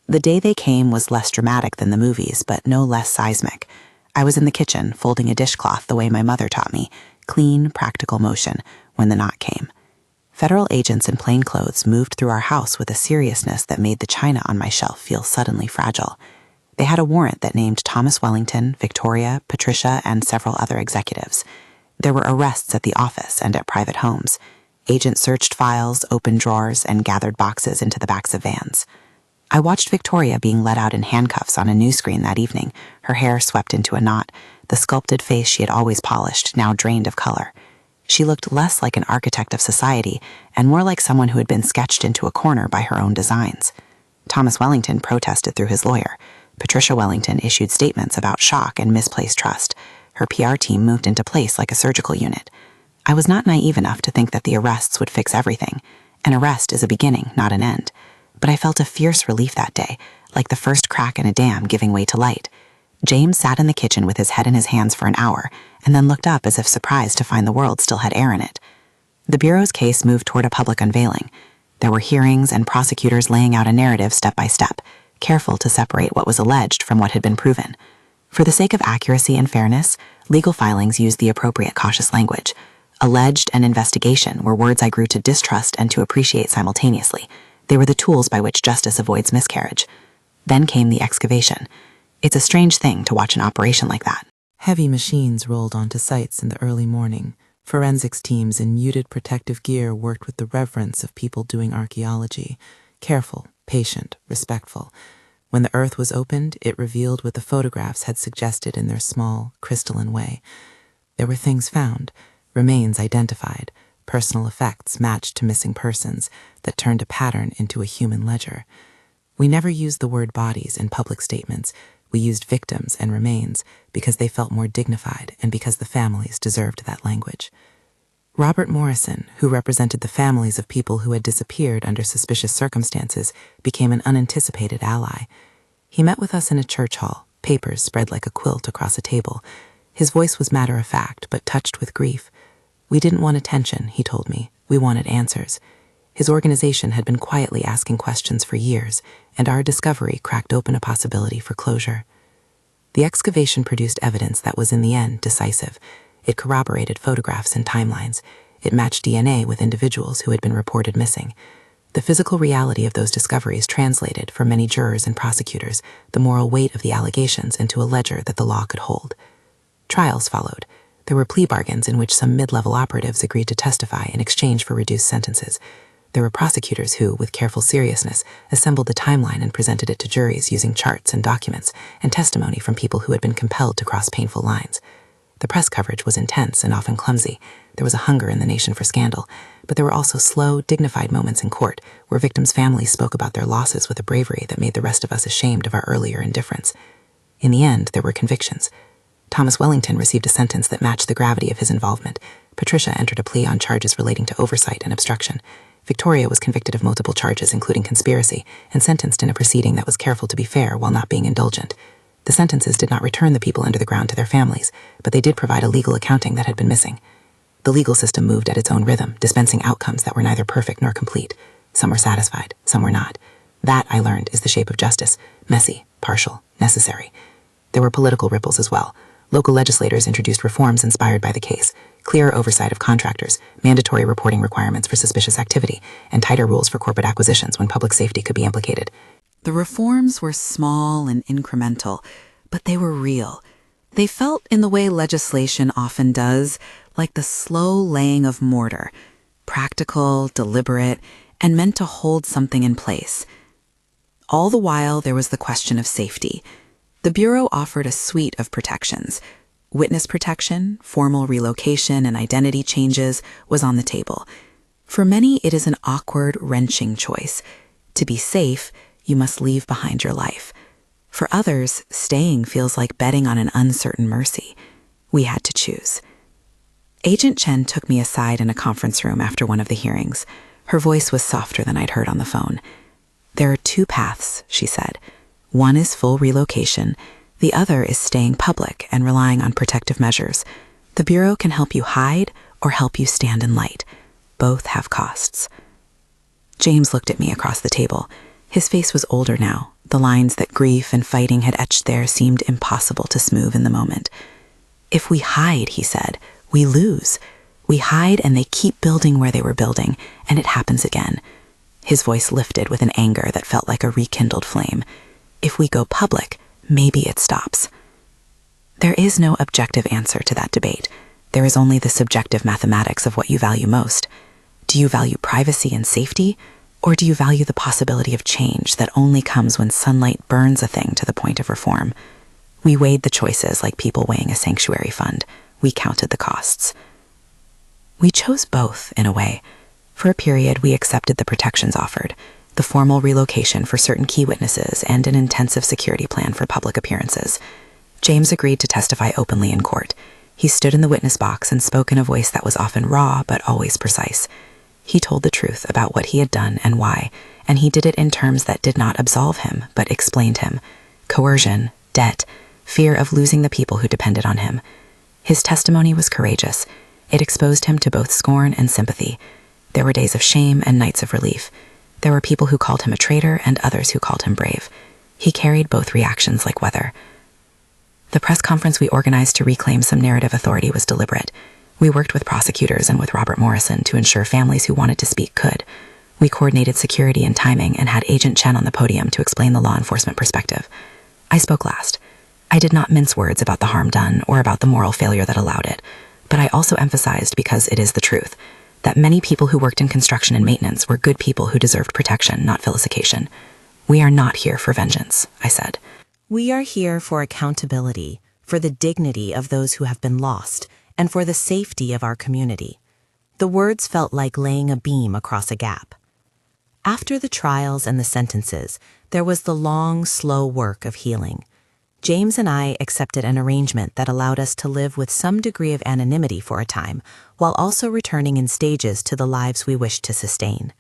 The day they came was less dramatic than the movies, but no less seismic. I was in the kitchen, folding a dishcloth the way my mother taught me, clean, practical motion, when the knock came. Federal agents in plain clothes moved through our house with a seriousness that made the china on my shelf feel suddenly fragile. They had a warrant that named Thomas Wellington, Victoria, Patricia, and several other executives. There were arrests at the office and at private homes. Agents searched files, opened drawers, and gathered boxes into the backs of vans. I watched Victoria being let out in handcuffs on a news screen that evening, her hair swept into a knot, the sculpted face she had always polished, now drained of color. She looked less like an architect of society and more like someone who had been sketched into a corner by her own designs. Thomas Wellington protested through his lawyer. Patricia Wellington issued statements about shock and misplaced trust. Her PR team moved into place like a surgical unit. I was not naive enough to think that the arrests would fix everything. An arrest is a beginning, not an end. But I felt a fierce relief that day, like the first crack in a dam giving way to light. James sat in the kitchen with his head in his hands for an hour, and then looked up as if surprised to find the world still had air in it. The Bureau's case moved toward a public unveiling. There were hearings and prosecutors laying out a narrative step by step, careful to separate what was alleged from what had been proven. For the sake of accuracy and fairness, legal filings used the appropriate cautious language. Alleged and investigation were words I grew to distrust and to appreciate simultaneously. They were the tools by which justice avoids miscarriage. Then came the excavation. It's a strange thing to watch an operation like that. Heavy machines rolled onto sites in the early morning. Forensics teams in muted protective gear worked with the reverence of people doing archaeology. Careful, patient, respectful. When the earth was opened, it revealed what the photographs had suggested in their small, crystalline way. There were things found, remains identified, personal effects matched to missing persons that turned a pattern into a human ledger. We never used the word bodies in public statements. We used victims and remains because they felt more dignified and because the families deserved that language. Robert Morrison, who represented the families of people who had disappeared under suspicious circumstances, became an unanticipated ally. He met with us in a church hall, papers spread like a quilt across a table. His voice was matter-of-fact, but touched with grief. We didn't want attention, he told me. We wanted answers. His organization had been quietly asking questions for years, and our discovery cracked open a possibility for closure. The excavation produced evidence that was in the end decisive. It corroborated photographs and timelines. It matched DNA with individuals who had been reported missing. The physical reality of those discoveries translated, for many jurors and prosecutors, the moral weight of the allegations into a ledger that the law could hold. Trials followed. There were plea bargains in which some mid-level operatives agreed to testify in exchange for reduced sentences. There were prosecutors who, with careful seriousness, assembled the timeline and presented it to juries using charts and documents and testimony from people who had been compelled to cross painful lines. The press coverage was intense and often clumsy. There was a hunger in the nation for scandal, but there were also slow, dignified moments in court where victims' families spoke about their losses with a bravery that made the rest of us ashamed of our earlier indifference. In the end, there were convictions. Thomas Wellington received a sentence that matched the gravity of his involvement. Patricia entered a plea on charges relating to oversight and obstruction. Victoria was convicted of multiple charges, including conspiracy, and sentenced in a proceeding that was careful to be fair while not being indulgent. The sentences did not return the people under the ground to their families, but they did provide a legal accounting that had been missing. The legal system moved at its own rhythm, dispensing outcomes that were neither perfect nor complete. Some were satisfied, some were not. That, I learned, is the shape of justice: messy, partial, necessary. There were political ripples as well. Local legislators introduced reforms inspired by the case: clearer oversight of contractors, mandatory reporting requirements for suspicious activity, and tighter rules for corporate acquisitions when public safety could be implicated. The reforms were small and incremental, but they were real. They felt in the way legislation often does, like the slow laying of mortar, practical, deliberate, and meant to hold something in place. All the while, there was the question of safety. The Bureau offered a suite of protections. Witness protection, formal relocation, and identity changes was on the table. For many, it is an awkward, wrenching choice. To be safe, you must leave behind your life. For others, staying feels like betting on an uncertain mercy. We had to choose. Agent Chen took me aside in a conference room after one of the hearings. Her voice was softer than I'd heard on the phone. "There are two paths," she said. "One is full relocation. The other is staying public and relying on protective measures. The Bureau can help you hide or help you stand in light. Both have costs." James looked at me across the table. His face was older now. The lines that grief and fighting had etched there seemed impossible to smooth in the moment. "If we hide," he said, "we lose. We hide and they keep building where they were building, and it happens again." His voice lifted with an anger that felt like a rekindled flame. "If we go public, maybe it stops." There is no objective answer to that debate. There is only the subjective mathematics of what you value most. Do you value privacy and safety, or do you value the possibility of change that only comes when sunlight burns a thing to the point of reform? We weighed the choices like people weighing a sanctuary fund. We counted the costs. We chose both, in a way. For a period, we accepted the protections offered: the formal relocation for certain key witnesses and an intensive security plan for public appearances. James agreed to testify openly in court. He stood in the witness box and spoke in a voice that was often raw but always precise. He told the truth about what he had done and why, and he did it in terms that did not absolve him, but explained him: coercion, debt, fear of losing the people who depended on him. His testimony was courageous. It exposed him to both scorn and sympathy. There were days of shame and nights of relief. There were people who called him a traitor and others who called him brave. He carried both reactions like weather. The press conference we organized to reclaim some narrative authority was deliberate. We worked with prosecutors and with Robert Morrison to ensure families who wanted to speak could. We coordinated security and timing and had Agent Chen on the podium to explain the law enforcement perspective. I spoke last. I did not mince words about the harm done or about the moral failure that allowed it, but I also emphasized, because it is the truth, that many people who worked in construction and maintenance were good people who deserved protection, not vilification. We are not here for vengeance, I said. We are here for accountability, for the dignity of those who have been lost, and for the safety of our community. The words felt like laying a beam across a gap. After the trials and the sentences, there was the long, slow work of healing. James and I accepted an arrangement that allowed us to live with some degree of anonymity for a time, while also returning in stages to the lives we wished to sustain.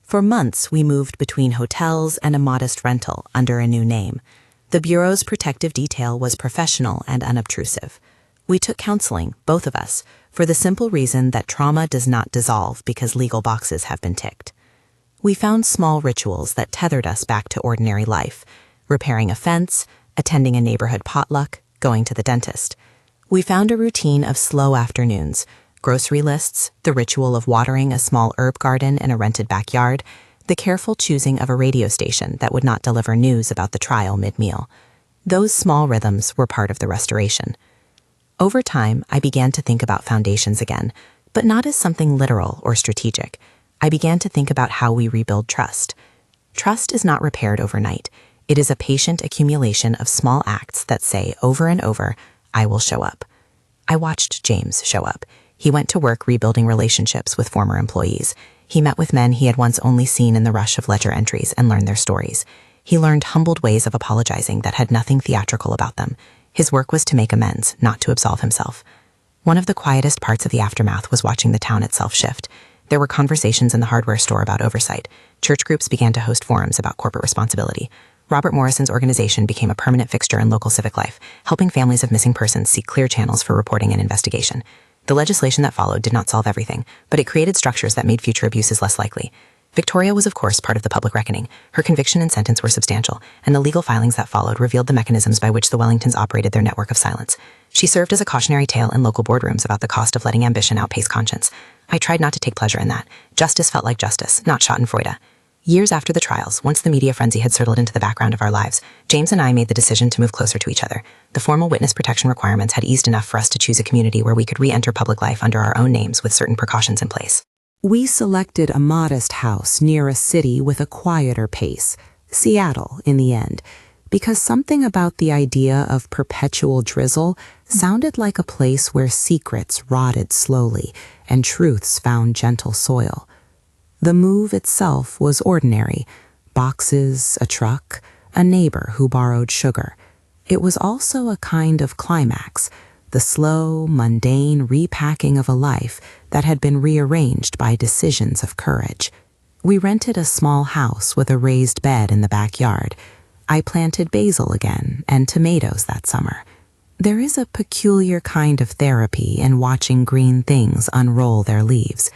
For months, we moved between hotels and a modest rental under a new name. The Bureau's protective detail was professional and unobtrusive. We took counseling, both of us, for the simple reason that trauma does not dissolve because legal boxes have been ticked. We found small rituals that tethered us back to ordinary life, repairing a fence, attending a neighborhood potluck, going to the dentist. We found a routine of slow afternoons, grocery lists, the ritual of watering a small herb garden in a rented backyard, the careful choosing of a radio station that would not deliver news about the trial mid-meal. Those small rhythms were part of the restoration. Over time, I began to think about foundations again, but not as something literal or strategic. I began to think about how we rebuild trust. Trust is not repaired overnight. It is a patient accumulation of small acts that say over and over, I will show up. I watched James show up. He went to work rebuilding relationships with former employees. He met with men he had once only seen in the rush of ledger entries and learned their stories. He learned humbled ways of apologizing that had nothing theatrical about them. His work was to make amends, not to absolve himself. One of the quietest parts of the aftermath was watching the town itself shift. There were conversations in the hardware store about oversight. Church groups began to host forums about corporate responsibility. Robert Morrison's organization became a permanent fixture in local civic life, helping families of missing persons seek clear channels for reporting and investigation. The legislation that followed did not solve everything, but it created structures that made future abuses less likely. Victoria was, of course, part of the public reckoning. Her conviction and sentence were substantial, and the legal filings that followed revealed the mechanisms by which the Wellingtons operated their network of silence. She served as a cautionary tale in local boardrooms about the cost of letting ambition outpace conscience. I tried not to take pleasure in that. Justice felt like justice, not schadenfreude. Years after the trials, once the media frenzy had settled into the background of our lives, James and I made the decision to move closer to each other. The formal witness protection requirements had eased enough for us to choose a community where we could re-enter public life under our own names with certain precautions in place. We selected a modest house near a city with a quieter pace, Seattle in the end, because something about the idea of perpetual drizzle sounded like a place where secrets rotted slowly and truths found gentle soil. The move itself was ordinary. Boxes, a truck, a neighbor who borrowed sugar. It was also a kind of climax, the slow, mundane repacking of a life that had been rearranged by decisions of courage. We rented a small house with a raised bed in the backyard. I planted basil again and tomatoes that summer. There is a peculiar kind of therapy in watching green things unroll their leaves.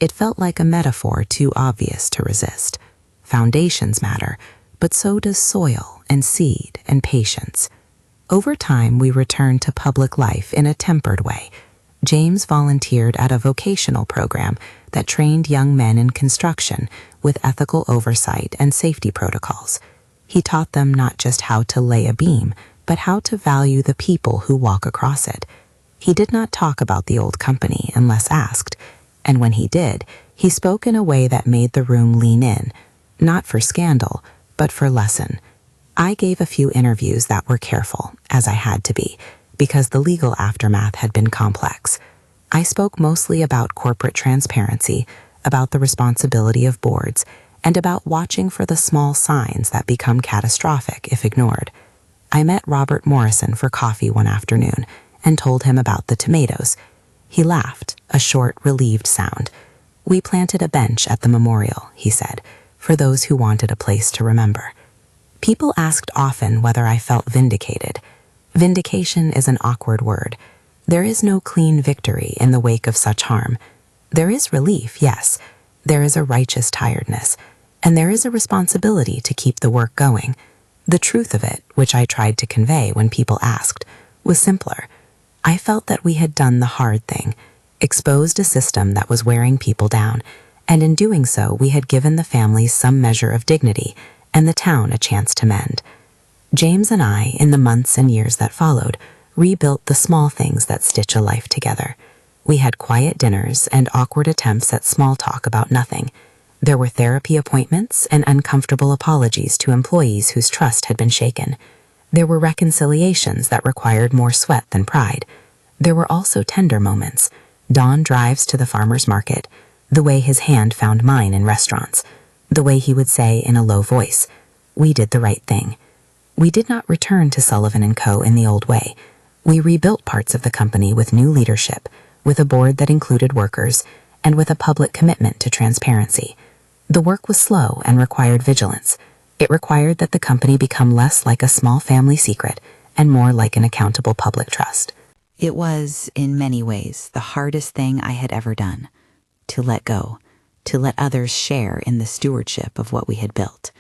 It felt like a metaphor too obvious to resist. Foundations matter, but so does soil and seed and patience. Over time, we returned to public life in a tempered way. James volunteered at a vocational program that trained young men in construction with ethical oversight and safety protocols. He taught them not just how to lay a beam, but how to value the people who walk across it. He did not talk about the old company unless asked, and when he did, he spoke in a way that made the room lean in, not for scandal, but for lesson. I gave a few interviews that were careful, as I had to be, because the legal aftermath had been complex. I spoke mostly about corporate transparency, about the responsibility of boards, and about watching for the small signs that become catastrophic if ignored. I met Robert Morrison for coffee one afternoon and told him about the tomatoes. He laughed, a short, relieved sound. We planted a bench at the memorial, he said, for those who wanted a place to remember. People asked often whether I felt vindicated. Vindication is an awkward word. There is no clean victory in the wake of such harm. There is relief, yes. There is a righteous tiredness. And there is a responsibility to keep the work going. The truth of it, which I tried to convey when people asked, was simpler. I felt that we had done the hard thing, exposed a system that was wearing people down, and in doing so, we had given the families some measure of dignity and the town a chance to mend. James and I, in the months and years that followed, rebuilt the small things that stitch a life together. We had quiet dinners and awkward attempts at small talk about nothing. There were therapy appointments and uncomfortable apologies to employees whose trust had been shaken. There were reconciliations that required more sweat than pride. There were also tender moments. Dawn drives to the farmer's market, the way his hand found mine in restaurants, the way he would say in a low voice, "We did the right thing." We did not return to Sullivan & Co. in the old way. We rebuilt parts of the company with new leadership, with a board that included workers, and with a public commitment to transparency. The work was slow and required vigilance. It required that the company become less like a small family secret and more like an accountable public trust. It was, in many ways, the hardest thing I had ever done, to let go, to let others share in the stewardship of what we had built.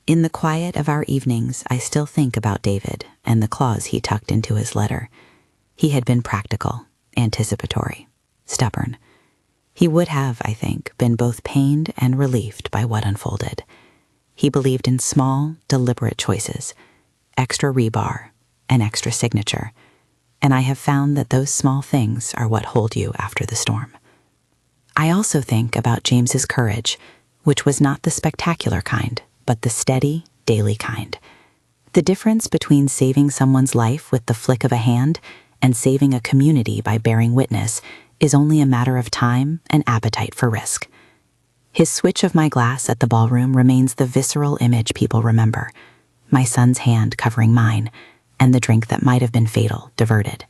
In the quiet of our evenings, I still think about David and the clause he tucked into his letter. He had been practical, anticipatory, stubborn. He would have, I think, been both pained and relieved by what unfolded. He believed in small, deliberate choices, extra rebar, an extra signature, and I have found that those small things are what hold you after the storm. I also think about James's courage, which was not the spectacular kind, but the steady, daily kind. The difference between saving someone's life with the flick of a hand and saving a community by bearing witness is only a matter of time and appetite for risk. His switch of my glass at the ballroom remains the visceral image people remember, my son's hand covering mine, and the drink that might have been fatal diverted.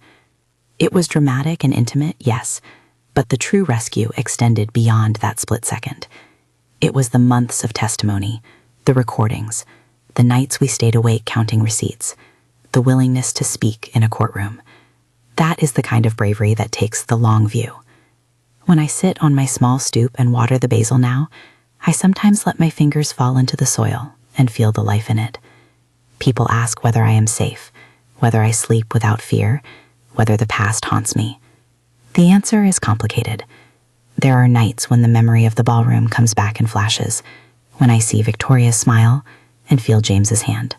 It was dramatic and intimate, yes, but the true rescue extended beyond that split second. It was the months of testimony, the recordings, the nights we stayed awake counting receipts, the willingness to speak in a courtroom. That is the kind of bravery that takes the long view. When I sit on my small stoop and water the basil now, I sometimes let my fingers fall into the soil and feel the life in it. People ask whether I am safe, whether I sleep without fear, whether the past haunts me. The answer is complicated. There are nights when the memory of the ballroom comes back in flashes, when I see Victoria's smile and feel James's hand.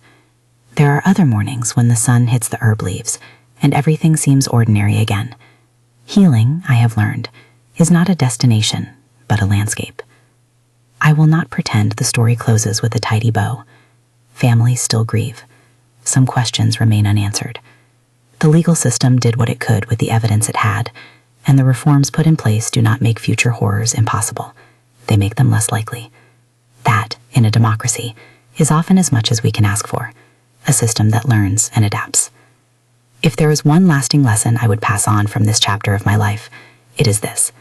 There are other mornings when the sun hits the herb leaves and everything seems ordinary again. Healing, I have learned, is not a destination, but a landscape. I will not pretend the story closes with a tidy bow. Families still grieve. Some questions remain unanswered. The legal system did what it could with the evidence it had, and the reforms put in place do not make future horrors impossible. They make them less likely. That, in a democracy, is often as much as we can ask for, a system that learns and adapts. If there is one lasting lesson I would pass on from this chapter of my life, it is this: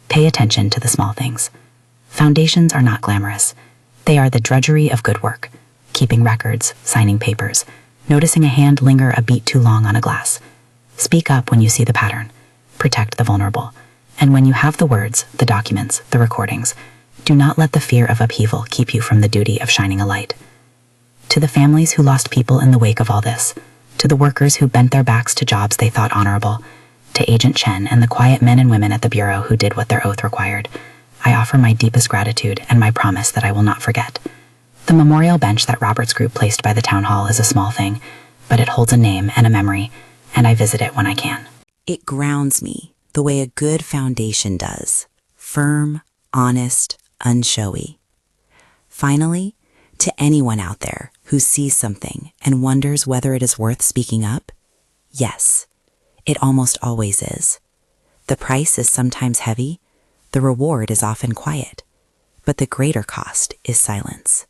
pay attention to the small things. Foundations are not glamorous. They are the drudgery of good work, keeping records, signing papers, noticing a hand linger a beat too long on a glass. Speak up when you see the pattern. Protect the vulnerable. And when you have the words, the documents, the recordings, do not let the fear of upheaval keep you from the duty of shining a light. To the families who lost people in the wake of all this, to the workers who bent their backs to jobs they thought honorable, to Agent Chen and the quiet men and women at the Bureau who did what their oath required, I offer my deepest gratitude and my promise that I will not forget. The memorial bench that Robert's group placed by the town hall is a small thing, but it holds a name and a memory, and I visit it when I can. It grounds me the way a good foundation does, firm, honest, unshowy. Finally, to anyone out there who sees something and wonders whether it is worth speaking up, yes, it almost always is. The price is sometimes heavy, the reward is often quiet, but the greater cost is silence.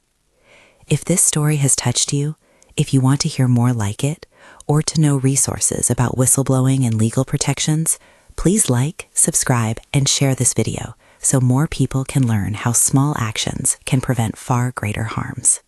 If this story has touched you, if you want to hear more like it, or to know resources about whistleblowing and legal protections, please like, subscribe, and share this video so more people can learn how small actions can prevent far greater harms.